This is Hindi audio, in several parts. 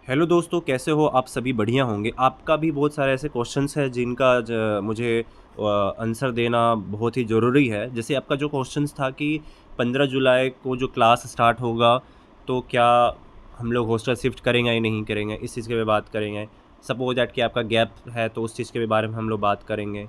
हेलो दोस्तों, कैसे हो आप? सभी बढ़िया होंगे। आपका भी बहुत सारे ऐसे क्वेश्चंस हैं जिनका मुझे आंसर देना बहुत ही ज़रूरी है। जैसे आपका जो क्वेश्चंस था कि 15 जुलाई को जो क्लास स्टार्ट होगा, तो क्या हम लोग हॉस्टल शिफ्ट करेंगे या नहीं करेंगे, इस चीज़ के भी बात करेंगे। सपोज दैट कि आपका गैप है तो उस चीज़ के भी बारे में हम लोग बात करेंगे।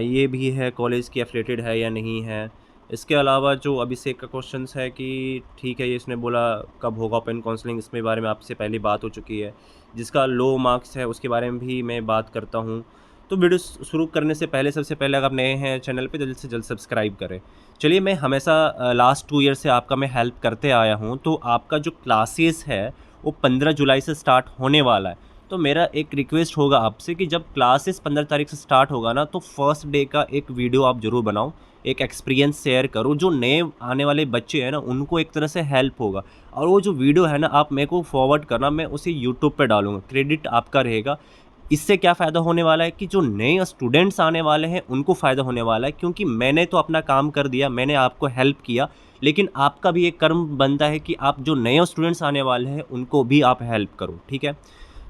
ये भी है कॉलेज की एफ़िलिएटेड है या नहीं है। इसके अलावा जो अभिषेक का क्वेश्चंस है कि ठीक है, ये इसने बोला कब होगा ओपन काउंसलिंग, इसमें बारे में आपसे पहले बात हो चुकी है। जिसका लो मार्क्स है उसके बारे में भी मैं बात करता हूँ। तो वीडियो शुरू करने से पहले सबसे पहले अगर आप नए हैं चैनल पे, जल्द से जल्द सब्सक्राइब करें। चलिए, मैं हमेशा लास्ट 2 ईयर से आपका मैं हेल्प करते आया हूँ, तो आपका जो क्लासेस है वो 15 जुलाई से स्टार्ट होने वाला है। तो मेरा एक रिक्वेस्ट होगा आपसे कि जब क्लासेस 15 तारीख से स्टार्ट होगा ना, तो फर्स्ट डे का एक वीडियो आप ज़रूर बनाओ, एक एक्सपीरियंस शेयर करो। जो नए आने वाले बच्चे हैं ना, उनको एक तरह से हेल्प होगा। और वो जो वीडियो है ना, आप मेरे को फॉरवर्ड करना, मैं उसे यूट्यूब पे डालूँगा, क्रेडिट आपका रहेगा। इससे क्या फ़ायदा होने वाला है कि जो नए स्टूडेंट्स आने वाले हैं उनको फ़ायदा होने वाला है, क्योंकि मैंने तो अपना काम कर दिया, मैंने आपको हेल्प किया, लेकिन आपका भी एक कर्म बनता है कि आप जो नए स्टूडेंट्स आने वाले हैं उनको भी आप हेल्प करो, ठीक है?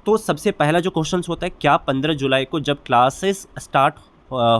तो सबसे पहला जो क्वेश्चंस होता है, क्या 15 जुलाई को जब क्लासेस स्टार्ट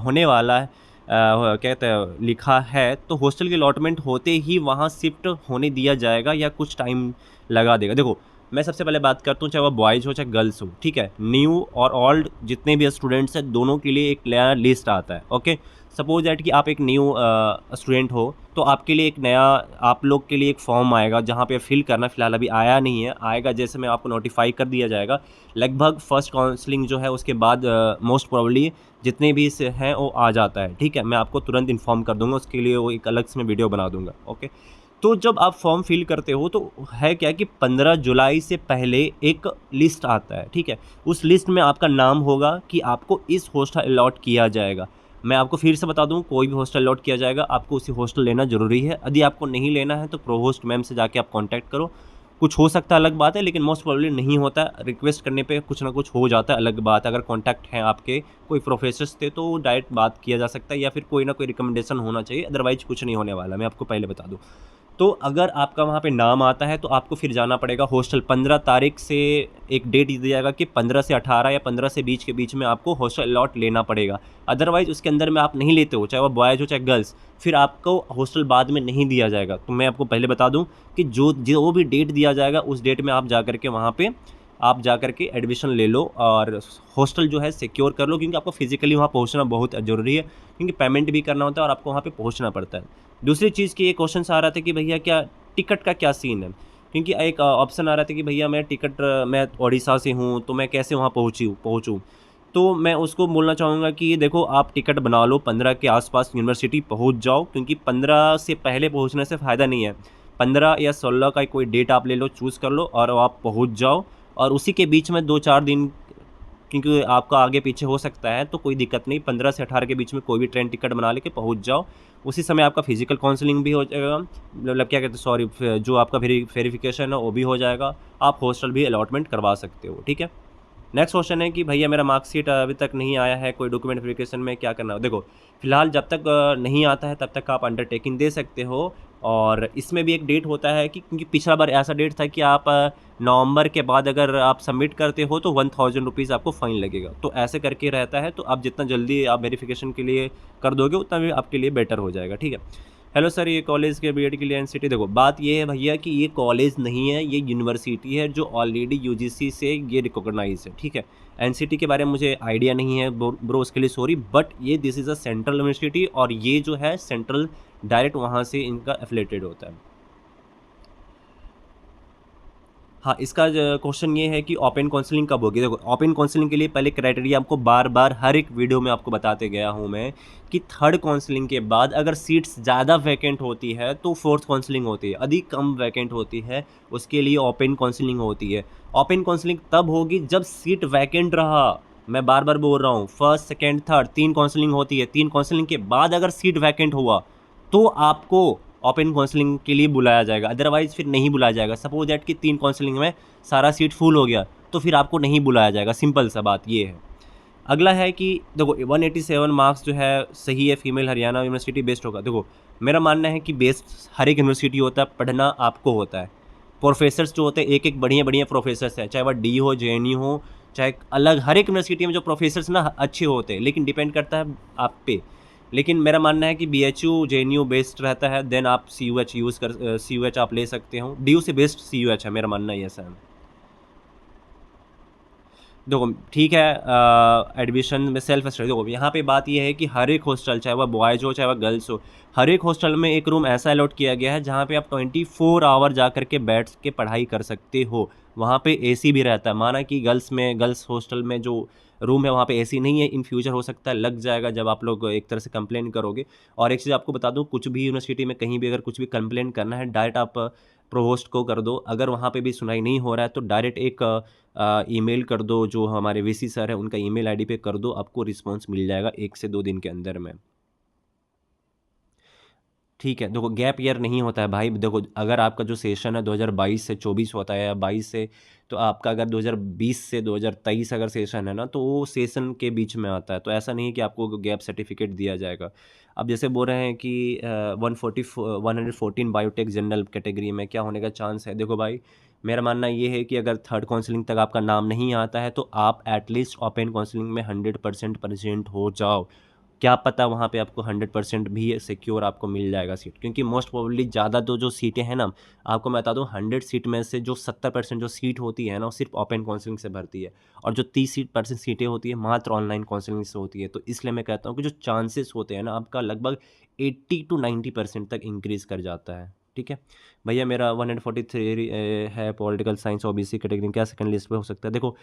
होने वाला है, कहते हैं लिखा है, तो हॉस्टल की अलॉटमेंट होते ही वहाँ शिफ्ट होने दिया जाएगा या कुछ टाइम लगा देगा? देखो, मैं सबसे पहले बात करता हूँ, चाहे वो बॉयज़ हो चाहे गर्ल्स हो, ठीक है? न्यू और ओल्ड जितने भी स्टूडेंट्स हैं, दोनों के लिए एक नया लिस्ट आता है, ओके? सपोज दैट कि आप एक न्यू स्टूडेंट हो, तो आपके लिए एक नया, आप लोग के लिए एक फॉर्म आएगा जहाँ पे फिल करना, फिलहाल अभी आया नहीं है, आएगा जैसे मैं आपको नोटिफाई कर दिया जाएगा। लगभग फर्स्ट काउंसलिंग जो है उसके बाद मोस्ट प्रोबेबली जितने भी से हैं वो आ जाता है, ठीक है? मैं आपको तुरंत इन्फॉर्म कर दूंगा, उसके लिए वो एक अलग से मैं वीडियो बना दूंगा, ओके? तो जब आप फॉर्म फिल करते हो, तो है क्या कि 15 जुलाई से पहले एक लिस्ट आता है, ठीक है? उस लिस्ट में आपका नाम होगा कि आपको इस हॉस्टल अलॉट किया जाएगा। मैं आपको फिर से बता दूं, कोई भी हॉस्टल अलॉट किया जाएगा, आपको उसी हॉस्टल लेना ज़रूरी है। यदि आपको नहीं लेना है तो प्रोवोस्ट मैम से जाके आप कॉन्टैक्ट करो। कुछ हो सकता है, अलग बात है, लेकिन मोस्ट प्रोबेबली नहीं होता है। रिक्वेस्ट करने पे कुछ ना कुछ हो जाता है, अलग बात है। अगर कॉन्टैक्ट हैं आपके, कोई प्रोफेसर्स थे, तो डायरेक्ट बात किया जा सकता है, या फिर कोई ना कोई रिकमेंडेशन होना चाहिए, अदरवाइज़ कुछ नहीं होने वाला, मैं आपको पहले बता दूँ। तो अगर आपका वहाँ पे नाम आता है, तो आपको फिर जाना पड़ेगा हॉस्टल। 15 तारीख से एक डेट दी जाएगा कि 15 से 18 या 15 से 20 के बीच में आपको हॉस्टल अलॉट लेना पड़ेगा। अदरवाइज़ उसके अंदर में आप नहीं लेते हो, चाहे वो बॉयज़ हो चाहे गर्ल्स, फिर आपको हॉस्टल बाद में नहीं दिया जाएगा। तो मैं आपको पहले बता दूँ कि जो भी डेट दिया जाएगा, उस डेट में आप जा कर के वहाँ पे आप जा कर के एडमिशन ले लो और हॉस्टल जो है सिक्योर कर लो, क्योंकि आपको फिज़िकली वहाँ पहुँचना बहुत ज़रूरी है, क्योंकि पेमेंट भी करना होता है और आपको वहाँ पे पहुँचना पड़ता है। दूसरी चीज़ की ये क्वेश्चन आ रहा था कि भैया क्या टिकट का क्या सीन है? क्योंकि एक ऑप्शन आ रहा था कि भैया मैं ओडिशा से हूँ, तो मैं कैसे वहाँ पहुँचूँ? तो मैं उसको बोलना चाहूँगा कि देखो, आप टिकट बना लो, 15 के आस-पास यूनिवर्सिटी पहुँच जाओ, क्योंकि 15 से पहले पहुँचने से फ़ायदा नहीं है। 15 या 16 का कोई डेट आप ले लो, चूज़ कर लो और आप पहुँच जाओ, और उसी के बीच में 2-4 दिन, क्योंकि आपका आगे पीछे हो सकता है, तो कोई दिक्कत नहीं, 15 से 18 के बीच में कोई भी ट्रेन टिकट बना लेके पहुँच जाओ। उसी समय आपका फिजिकल काउंसलिंग भी हो जाएगा, मतलब क्या कहते हैं, सॉरी, जो आपका वेरिफिकेशन है वो भी हो जाएगा। आप हॉस्टल भी अलॉटमेंट करवा सकते हो, ठीक है? नेक्स्ट क्वेश्चन है कि भैया मेरा मार्कशीट अभी तक नहीं आया है, कोई डॉक्यूमेंट वेरिफिकेशन में क्या करना है? देखो, फिलहाल जब तक नहीं आता है तब तक आप अंडरटेकिंग दे सकते हो। और इसमें भी एक डेट होता है कि, क्योंकि पिछला बार ऐसा डेट था कि आप नवंबर के बाद अगर आप सबमिट करते हो तो 1000 रुपीज़ आपको फ़ाइन लगेगा। तो ऐसे करके रहता है, तो आप जितना जल्दी आप वेरिफिकेशन के लिए कर दोगे, उतना भी आपके लिए बेटर हो जाएगा, ठीक है? हेलो सर, ये कॉलेज के बीएड के लिए एनसीटी, देखो बात ये है भैया कि ये कॉलेज नहीं है, ये यूनिवर्सिटी है जो ऑलरेडी यूजीसी से ये रिकॉग्नाइज है, ठीक है? एनसीटी के बारे में मुझे आइडिया नहीं है ब्रो, उसके लिए सॉरी, बट ये this is a central university, और ये जो है सेंट्रल डायरेक्ट वहाँ से इनका एफिलेटेड होता है। हाँ, इसका क्वेश्चन ये है कि ओपन काउंसलिंग कब होगी? देखो, ओपन काउंसलिंग के लिए पहले क्राइटेरिया आपको बार-बार हर एक वीडियो में आपको बताते गया हूँ मैं, कि थर्ड काउंसलिंग के बाद अगर सीट्स ज़्यादा वैकेंट होती है तो फोर्थ काउंसलिंग होती है, यदि कम वैकेंट होती है उसके लिए ओपन काउंसलिंग होती है। ओपन काउंसलिंग तब होगी जब सीट वैकेंट रहा। मैं बार-बार बोल रहा हूँ, फर्स्ट, सेकंड, थर्ड 3 काउंसलिंग होती है। 3 काउंसलिंग के बाद अगर सीट वैकेंट हुआ, तो आपको ओपन काउंसलिंग के लिए बुलाया जाएगा, अदरवाइज़ फिर नहीं बुलाया जाएगा। सपोज दैट कि 3 काउंसलिंग में सारा सीट फुल हो गया, तो फिर आपको नहीं बुलाया जाएगा, सिंपल सा बात ये है। अगला है कि देखो, 187 मार्क्स जो है सही है, फीमेल हरियाणा यूनिवर्सिटी बेस्ट होगा। देखो, मेरा मानना है कि बेस्ट हर एक यूनिवर्सिटी होता है, पढ़ना आपको होता है। प्रोफेसर्स जो होते हैं एक एक बढ़िया बढ़िया प्रोफेसर्स हैं, चाहे वह डी हो, JNU हो, चाहे अलग हर एक यूनिवर्सिटी में जो प्रोफेसर्स ना अच्छे होते हैं, लेकिन डिपेंड करता है आप पे। लेकिन मेरा मानना है कि BHU JNU बेस्ट रहता है, देन आप CUH यूज़ कर CUH आप ले सकते हो। DU से बेस्ट CUH है, मेरा मानना ही ऐसा है। देखो ठीक है, एडमिशन में सेल्फ स्टडी, देखो यहाँ पे बात ये है कि हर एक हॉस्टल, चाहे वह बॉयज़ हो चाहे वह गर्ल्स हो, हर एक हॉस्टल में एक रूम ऐसा अलॉट किया गया है जहाँ पे आप 24 आवर जा कर के बैठ के पढ़ाई कर सकते हो। वहाँ पे AC भी रहता है। माना कि गर्ल्स हॉस्टल में जो रूम है वहाँ पे AC नहीं है, इन फ्यूचर हो सकता है लग जाएगा जब आप लोग एक तरह से कंप्लेन करोगे। और एक चीज़ आपको बता दूँ, कुछ भी यूनिवर्सिटी में कहीं भी अगर कुछ भी कंप्लेन करना है, डायरेक्ट आप प्रोवोस्ट को कर दो। अगर वहाँ पे भी सुनाई नहीं हो रहा है तो डायरेक्ट एक ईमेल कर दो, जो हमारे VC सर है उनका ईमेल आईडी पे कर दो, आपको रिस्पांस मिल जाएगा 1 से 2 दिन के अंदर में। ठीक है, देखो गैप ईयर नहीं होता है भाई। देखो अगर आपका जो सेशन है 2022 से 24 होता है या 22 से, तो आपका अगर 2020 से 2023 अगर सेशन है ना, तो वो सेशन के बीच में आता है। तो ऐसा नहीं है कि आपको गैप सर्टिफिकेट दिया जाएगा। अब जैसे बोल रहे हैं कि 114 बायोटेक जनरल कैटेगरी में क्या होने का चांस है। देखो भाई, मेरा मानना ये है कि अगर थर्ड काउंसलिंग तक आपका नाम नहीं आता है तो आप एटलीस्ट ओपन काउंसलिंग में 100% प्रेजेंट हो जाओ। क्या पता वहाँ पे आपको 100% भी सिक्योर आपको मिल जाएगा सीट, क्योंकि मोस्ट प्रोबेबली ज़्यादा तो जो सीटें हैं ना, आपको मैं बता दूँ 100 सीट में से जो 70% जो सीट होती है ना, वो सिर्फ ओपन काउंसलिंग से भरती है। और जो 30% सीटें होती है मात्र ऑनलाइन काउंसलिंग से होती है। तो इसलिए मैं कहता हूँ कि जो चांसेस होते हैं ना, आपका लगभग 80 to 90% तक इंक्रीज़ कर जाता है। ठीक है भैया, मेरा 143 है पॉलिटिकल साइंस OBC कैटेगरी, क्या सेकंड लिस्ट पे हो सकता है। देखो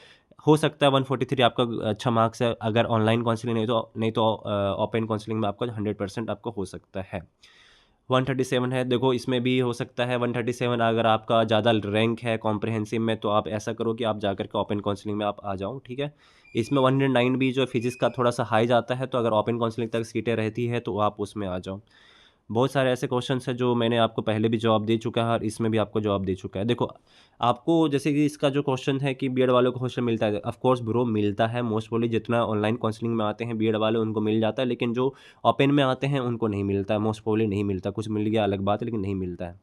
हो सकता है 143 आपका अच्छा मार्क्स है, अगर ऑनलाइन काउंसलिंग नहीं तो ओपन काउंसलिंग में आपका 100% आपको हो सकता है। 137 है, देखो इसमें भी हो सकता है 137। अगर आपका ज़्यादा रैंक है कॉम्प्रहेंसिव में तो आप ऐसा करो कि आप जाकर के ओपन काउंसलिंग में आप आ जाओ। ठीक है, इसमें 109 भी जो फिजिक्स का थोड़ा सा हाई जाता है, तो अगर ओपन काउंसलिंग तक सीटें रहती है तो आप उसमें आ जाओ। बहुत सारे ऐसे क्वेश्चंस हैं जो मैंने आपको पहले भी जवाब दे चुका है और इसमें भी आपको जवाब दे चुका है। देखो आपको जैसे कि इसका जो क्वेश्चन है कि बीएड वालों को हॉस्टल मिलता है, ऑफ कोर्स ब्रो मिलता है। मोस्ट प्रोबेबली जितना ऑनलाइन काउंसलिंग में आते हैं बीएड वाले उनको मिल जाता है, लेकिन जो ओपन में आते हैं उनको नहीं मिलता है। मोस्ट प्रोबेबली नहीं मिलता, कुछ मिल गया अलग बात है, लेकिन नहीं मिलता है।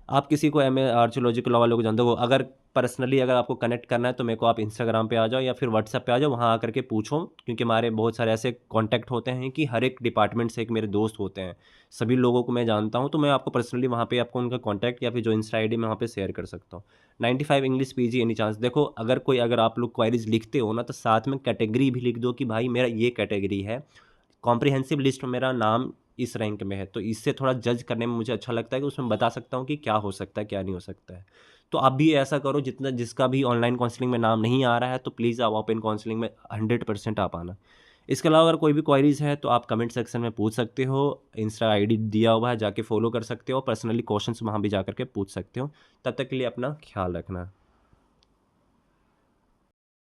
आप किसी को MA आर्कियोलॉजिकल वालों को जानते हो, अगर पर्सनली अगर आपको कनेक्ट करना है तो मेरे को आप इंस्टाग्राम पे आ जाओ या फिर व्हाट्सएप पे आ जाओ, वहाँ आकर के पूछो। क्योंकि हमारे बहुत सारे ऐसे कॉन्टैक्ट होते हैं कि हर एक डिपार्टमेंट से एक मेरे दोस्त होते हैं, सभी लोगों को मैं जानता हूँ। तो मैं आपको पर्सनली वहाँ पे आपको उनका कॉन्टैक्ट या फिर जो इंस्टा ID मैं वहाँ पे शेयर कर सकता हूँ। 95 इंग्लिश PG एनी चांस। देखो अगर आप लोग क्वारीज लिखते हो ना, तो साथ में कैटेगरी भी लिख दो कि भाई मेरा ये कैटेगरी है, कॉम्प्रिहेंसिव लिस्ट में मेरा नाम इस रैंक में है। तो इससे थोड़ा जज करने में मुझे अच्छा लगता है कि उसमें बता सकता हूँ कि क्या हो सकता है क्या नहीं हो सकता है। तो आप भी ऐसा करो, जितना जिसका भी ऑनलाइन काउंसलिंग में नाम नहीं आ रहा है तो प्लीज़ आप ओपन काउंसलिंग में 100% आप आना। इसके अलावा अगर कोई भी क्वारीज है तो आप कमेंट सेक्शन में पूछ सकते हो। इंस्टा ID दिया हुआ है, जाके फॉलो कर सकते हो। पर्सनली क्वेश्चंस वहाँ भी जा करके पूछ सकते हो। तब तक के लिए अपना ख्याल रखना।